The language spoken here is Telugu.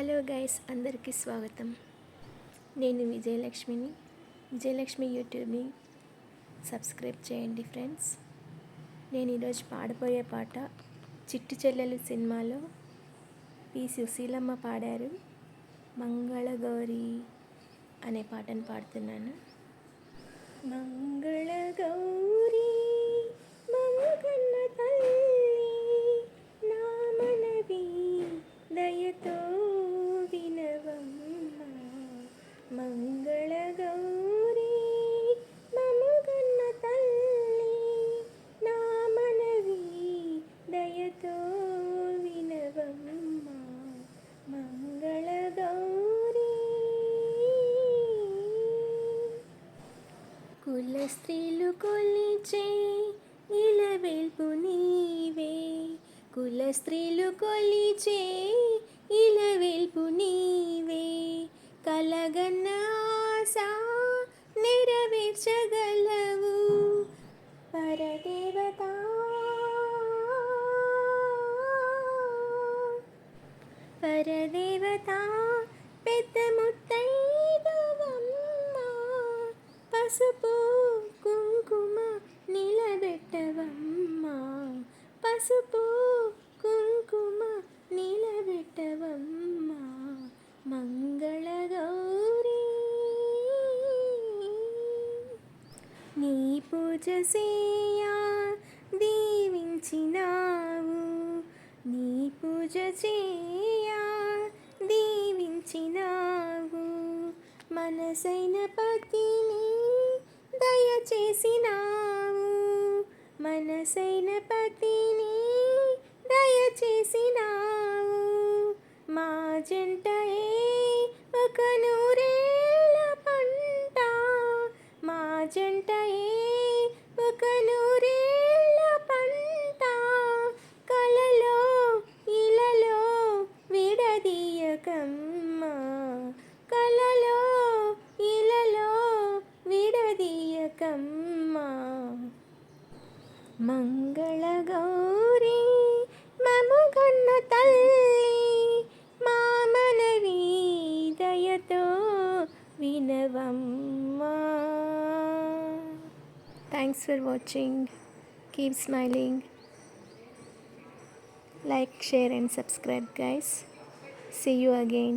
హలో గైస్, అందరికీ స్వాగతం. నేను విజయలక్ష్మిని. విజయలక్ష్మి యూట్యూబ్ని సబ్స్క్రైబ్ చేయండి ఫ్రెండ్స్. నేను ఈరోజు పాడబోయే పాట చిట్టి చెల్లెలు సినిమాలో పి సుశీలమ్మ పాడారు మంగళగౌరి అనే పాటను పాడుతున్నాను. మంగళగౌరి మమగన్న తల్లి నా మనవి దయతో వినవమ్మ. మంగళగౌరి మమగన్న తల్లి నా మనవి దయతో వినవమ్మ. మంగళగౌరి కుల స్త్రీలు కొలిచే ఇలవెల్పు నీవే, కుల స్త్రీలు కొలిచే ఇలవెల్పు నీవే, కలగన్న ఆశ నెరవేర్చగలవు పరదేవత. పరదేవత పెద్ద ముత్తైదువమ్మ, పసుపు కుంకుమ నిలబెట్టవమ్మ, పసుపు కుంకుమ నిలబెట్టవమ్మ. మంగళగౌరి నీ పూజ చేయా దీవించినావు, నీ పూజ చేయా దీవించినావు, మనసైన పతిని దయచేసినావు, మనసైన పతిని దయచేసినావు. మా జంటయే ఒక నూరేళ్ళ పంట, మా జంటయే ఒక నూరేళ్ళ పంట, కలలో ఇలలో విడదీయకమ్మ, కలలో ఇలలో విడదీయకమ్మ. మంగళగౌరి మమగన్న తల్లి మా మనవి దయతో వినవమ్మ. Thanks for watching. Keep smiling. Like, share and subscribe guys. See you again.